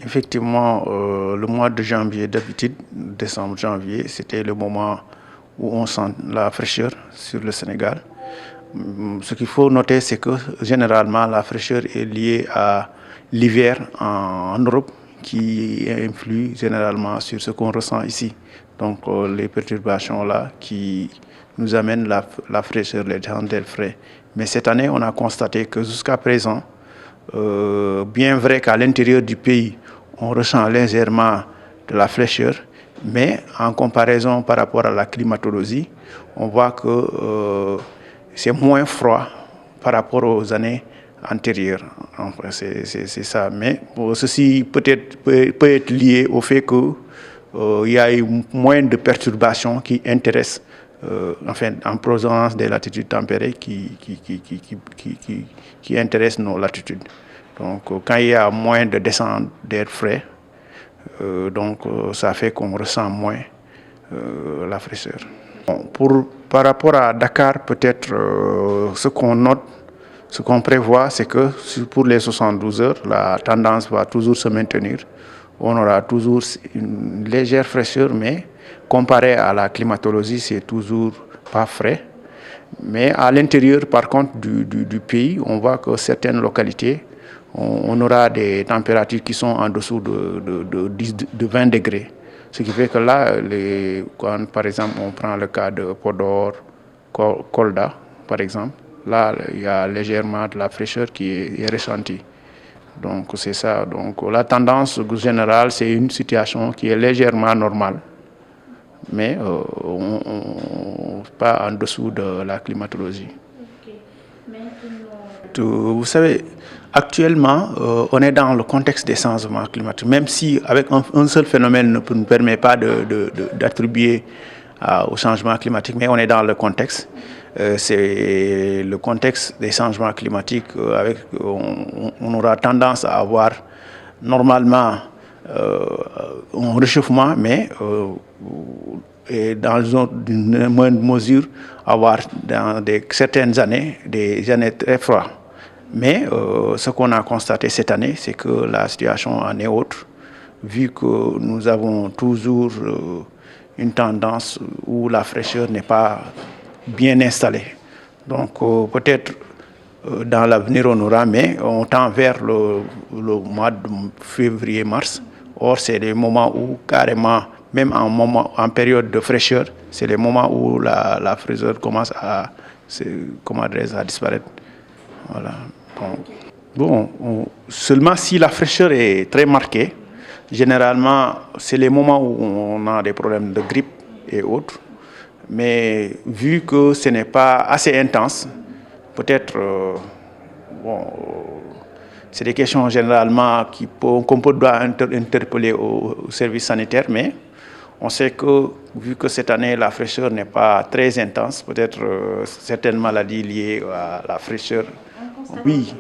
Effectivement, le mois de janvier, d'habitude, décembre, janvier, c'était le moment où on sent la fraîcheur sur le Sénégal. Ce qu'il faut noter, c'est que généralement, la fraîcheur est liée à l'hiver en Europe qui influe généralement sur ce qu'on ressent ici. Donc, les perturbations-là qui nous amènent la fraîcheur, les chandelles frais. Mais cette année, on a constaté que jusqu'à présent, bien vrai qu'à l'intérieur du pays, on ressent légèrement de la fraîcheur, mais en comparaison par rapport à la climatologie, on voit que c'est moins froid par rapport aux années antérieures. Enfin, c'est ça. Mais ceci peut être lié au fait qu'il y a eu moins de perturbations qui intéressent, enfin, en provenance des latitudes tempérées qui intéressent nos latitudes. Donc, quand il y a moins de descente d'air frais, ça fait qu'on ressent moins la fraîcheur. Bon, par rapport à Dakar, peut-être ce qu'on note, ce qu'on prévoit, c'est que pour les 72 heures, la tendance va toujours se maintenir. On aura toujours une légère fraîcheur, mais comparé à la climatologie, c'est toujours pas frais. Mais à l'intérieur, par contre, du pays, on voit que certaines localités, on aura des températures qui sont en dessous de 20 degrés. Ce qui fait que là, quand par exemple on prend le cas de Podor, Kolda, par exemple, là il y a légèrement de la fraîcheur qui est ressentie. Donc c'est ça. Donc la tendance générale, c'est une situation qui est légèrement normale, mais pas en dessous de la climatologie. Vous savez, actuellement, on est dans le contexte des changements climatiques. Même si avec un seul phénomène ne nous permet pas d'attribuer au changement climatique, mais on est dans le contexte. C'est le contexte des changements climatiques. On aura tendance à avoir normalement un réchauffement, mais et dans une moindre mesure, avoir dans certaines années des années très froides. Mais ce qu'on a constaté cette année, c'est que la situation en est autre, vu que nous avons toujours une tendance où la fraîcheur n'est pas bien installée. Donc peut-être dans l'avenir on aura, mais on tend vers le mois de février-mars. Or, c'est les moments où carrément, même en période de fraîcheur, c'est les moments où la fraîcheur commence à disparaître. Voilà. Bon, seulement si la fraîcheur est très marquée, généralement, c'est les moments où on a des problèmes de grippe et autres. Mais vu que ce n'est pas assez intense, peut-être, c'est des questions généralement qu'on peut doit interpeller au service sanitaire, mais on sait que, vu que cette année, la fraîcheur n'est pas très intense, peut-être certaines maladies liées à la fraîcheur. Oui,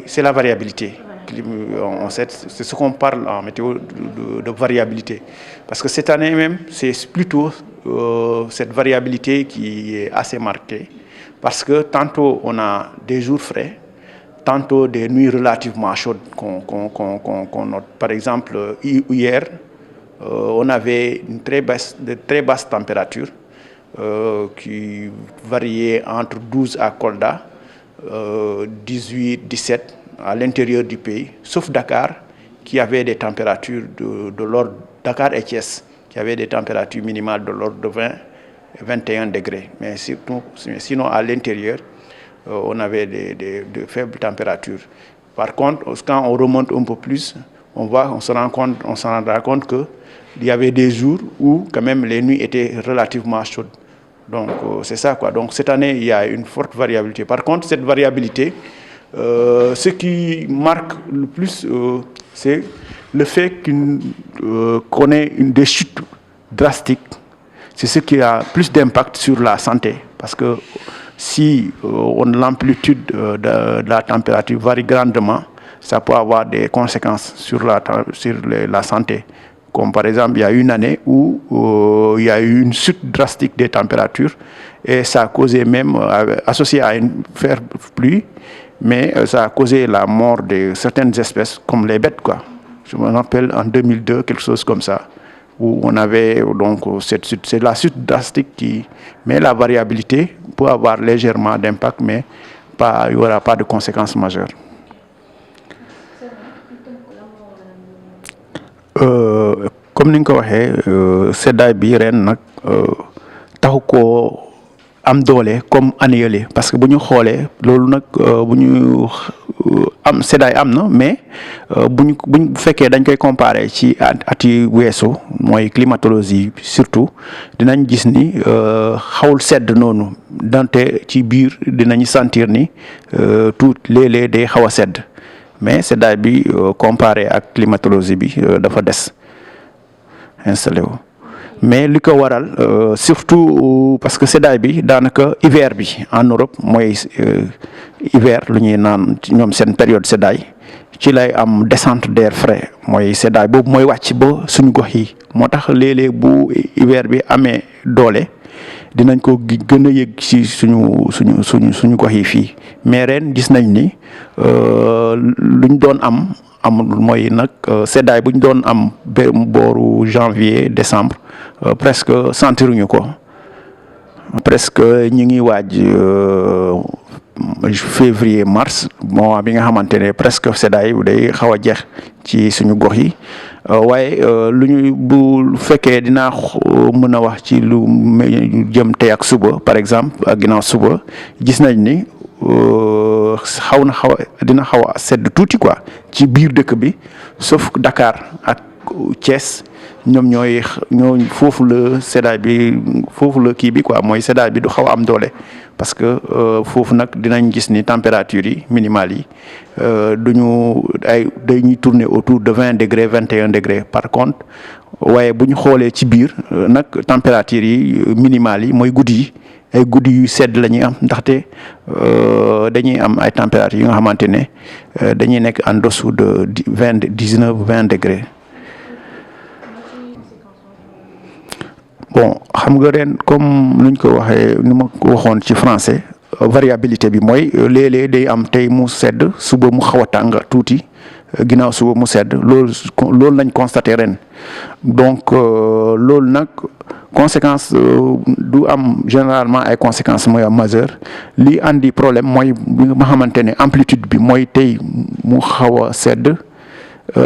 c'est la variabilité. C'est ce qu'on parle en météo de variabilité. Parce que cette année même, c'est plutôt cette variabilité qui est assez marquée. Parce que tantôt, on a des jours frais, tantôt des nuits relativement chaudes qu'on note. Par exemple, hier, on avait de très basses températures qui variaient entre 12 à Kolda, 18, 17 à l'intérieur du pays, sauf Dakar, qui avait des températures de l'ordre, Dakar et Thiès, qui avaient des températures minimales de l'ordre de 20 et 21 degrés. Mais sinon, à l'intérieur, on avait de faibles températures. Par contre, quand on remonte un peu plus, on se rendra compte qu'il y avait des jours où quand même les nuits étaient relativement chaudes. Donc c'est ça quoi. Donc cette année, il y a une forte variabilité. Par contre, cette variabilité, ce qui marque le plus, c'est le fait qu'on ait des chutes drastiques. C'est ce qui a plus d'impact sur la santé. Parce que si l'amplitude de la température varie grandement, ça peut avoir des conséquences sur la santé. Comme par exemple, il y a une année où il y a eu une chute drastique des températures et ça a causé même, associé à une forte pluie, mais ça a causé la mort de certaines espèces comme les bêtes, quoi. Je me rappelle en 2002, quelque chose comme ça, où on avait donc c'est la chute drastique qui, mais la variabilité peut avoir légèrement d'impact, mais pas, il n'y aura pas de conséquences majeures. Comme ni nga ko waxee seddaay bi ren nag taxu koo am doole comme année yële parce que bu ñu xoolee loolu nag bu ñu am seddaay am na mais bu fekkee dañ koy comparer ci at yi weesu mooy climatologie surtout dinañ gis ni xawul sedd noonu dante ci biir dinañ sentir ni tout léeg-léeg day xaw a sedd mais seddaay bi comparé ak climatologie bi dafa des installé wu mais li ko waral surtout parce que seddaay bi daanaka hiver bi en Europe mooy hiver lu ñuy naan ñoom seen période seddaay ci lay am descente d'air frais mooy seddaay boobu mooy wàcc ba suñu gox yi moo tax léeg-léeg bu hiver bi amee doole dinañ ko gën a yëg ci suñu gox yi fii mais ren gis nañ ni luñ doon amul mooy nag seddaay buñ doon am booru janvier décembre presque sentiruñu ko presque ñu ngi waaj février mars mois bi nga xamante ne presque seddaay day xaw a jeex ci suñu gox yi waaye lu ñu bu fekkee dinaa mën a wax ci lu jëm tey ak suba par exemple ak ginnaaw suba gis nañ ni dina xaw a sedd tuuti quoi ci biir dëkk bi sauf Dakar ak Thiès ñoom foofu la seddaay bi foofu la kii bi quoi mooy seddaay bi du xaw a am doole parce que foofu nag dinañ gis ni température yi minimales yi dañuy tourner autour de 20 degrés 21 degrés par contre waaye bu ñu xoolee ci biir nag température yi minimales yi mooy guddi yi ay guddi yu sedd la ñuy am ndaxte dañuy am ay températures yi nga xamante ne dañuy nekk en dessous de 19-20 degrés. Bon xam nga ren comme nuñ ko waxee ni ma ko waxoon ci français variabilité bi mooy léeg-léeg day am tey mu sedd suba mu xaw a tàng tuuti ginnaaw suba mu sedd loolu lañ constaté ren donc loolu nag conséquence du am généralement ay conséquences mooy majeures li andi problème mooy bi nga xamante ne amplitude bi mooy tey mu xaw a sedd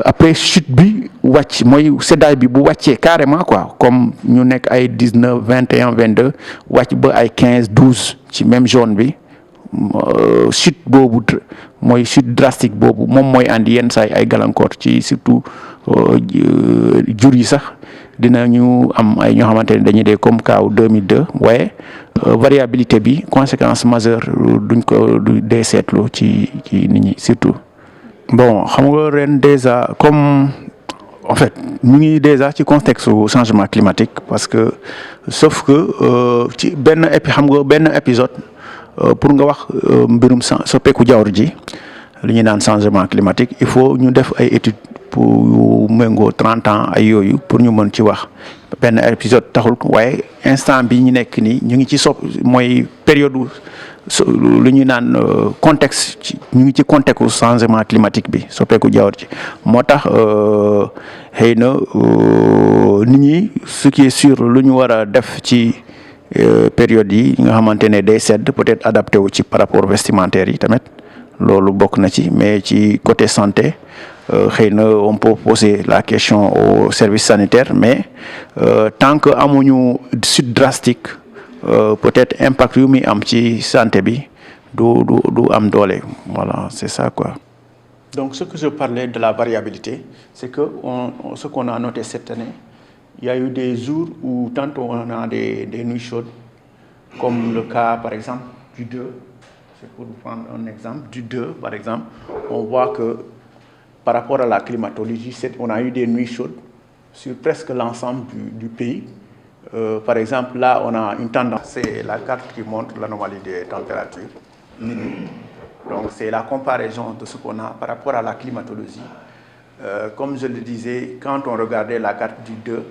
après chute bi wàcc mooy seddaay bi bu wàccee carrément quoi comme ñu nekk ay 19 21 22 wàcc ba ay 15 12 ci même zone bi chute boobu mooy chute drastique boobu moom mooy andi yenn saa ay gàllankoor ci surtout jur yi sax dinañu am ay ñoo xamante ne dañuy dee comme kaaw 2002 waaye variabilité bi conséquence majeure duñ ko dee seetlu ci nit ñi surtout. Bon xam nga ren déjà comme en fait ñu ngi déjà ci contexte changement climatique parce que sauf que ci benn épisode pour nga wax mbirum soppeeku jaww ji li ñuy naan changement climatique il faut ñu def ay études pour méngoo 30 ans ay yooyu pour ñu mën ci wax benn épisode taxul waaye instant bi ñu nekk nii ñu ngi ci mooy période lu ñuy naan contexte ñu ngi ci contexte changement climatique bi soppeeku jaww ji moo tax xëy na nit ñi ce qui est sûr lu ñu war a def ci période yi nga xamante ne day sedd peut-être adapté wu ci par rapport vestimentaire yi tamit loolu bokk na ci mais ci côté santé xëy na on peut poser la question au service sanitaire mais tant que amuñu chute drastique peut-être impact yu muy am ci santé bi du am doole voilà c'est ça quoi. Donc ce que je parlais de la variabilité c'est que ce qu'on a noté cette année il y a eu des jours où tantôt on a des nuits chaudes comme le cas par exemple du 2 c'est pour vous prendre un exemple du 2 par exemple on voit que par rapport à la climatologie on a eu des nuits chaudes sur presque l'ensemble du pays. Par exemple, là, on a une tendance, c'est la carte qui montre l'anomalie des températures. Donc, c'est la comparaison de ce qu'on a par rapport à la climatologie. Comme je le disais, quand on regardait la carte du 2,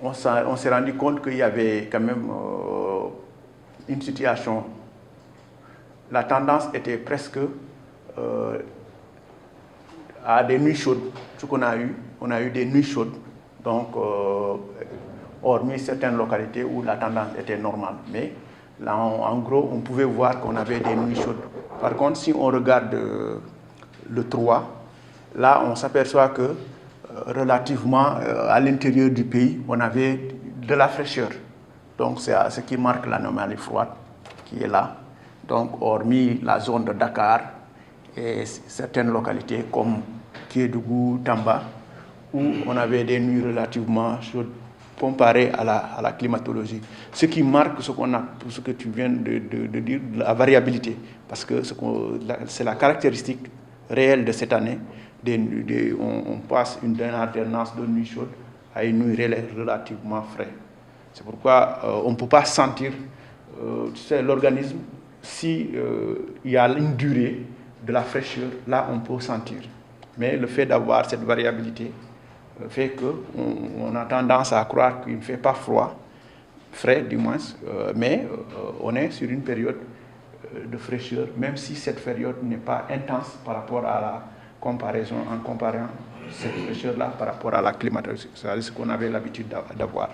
on s'est rendu compte qu'il y avait quand même une situation. La tendance était presque à des nuits chaudes. Ce qu'on a eu, on a eu des nuits chaudes. Donc, hormis certaines localités où la tendance était normale. Mais là, en gros, on pouvait voir qu'on avait des nuits chaudes. Par contre, si on regarde le 3, là, on s'aperçoit que relativement à l'intérieur du pays, on avait de la fraîcheur. Donc, c'est ce qui marque l'anomalie froide qui est là. Donc, hormis la zone de Dakar et certaines localités comme Kédougou, Tamba, où on avait des nuits relativement chaudes comparées à la climatologie. Ce qui marque ce que tu viens de dire, la variabilité, parce que c'est la caractéristique réelle de cette année. On passe d'une alternance de nuit chaude à une nuit relativement fraîche. C'est pourquoi on ne peut pas sentir, tu sais, l'organisme, s'il y a une durée de la fraîcheur, là on peut sentir. Mais le fait d'avoir cette variabilité fait qu'on a tendance à croire qu'il ne fait pas froid, frais du moins, mais on est sur une période de fraîcheur, même si cette période n'est pas intense par rapport à la comparaison, en comparant cette fraîcheur-là par rapport à la climatologie, c'est ce qu'on avait l'habitude d'avoir.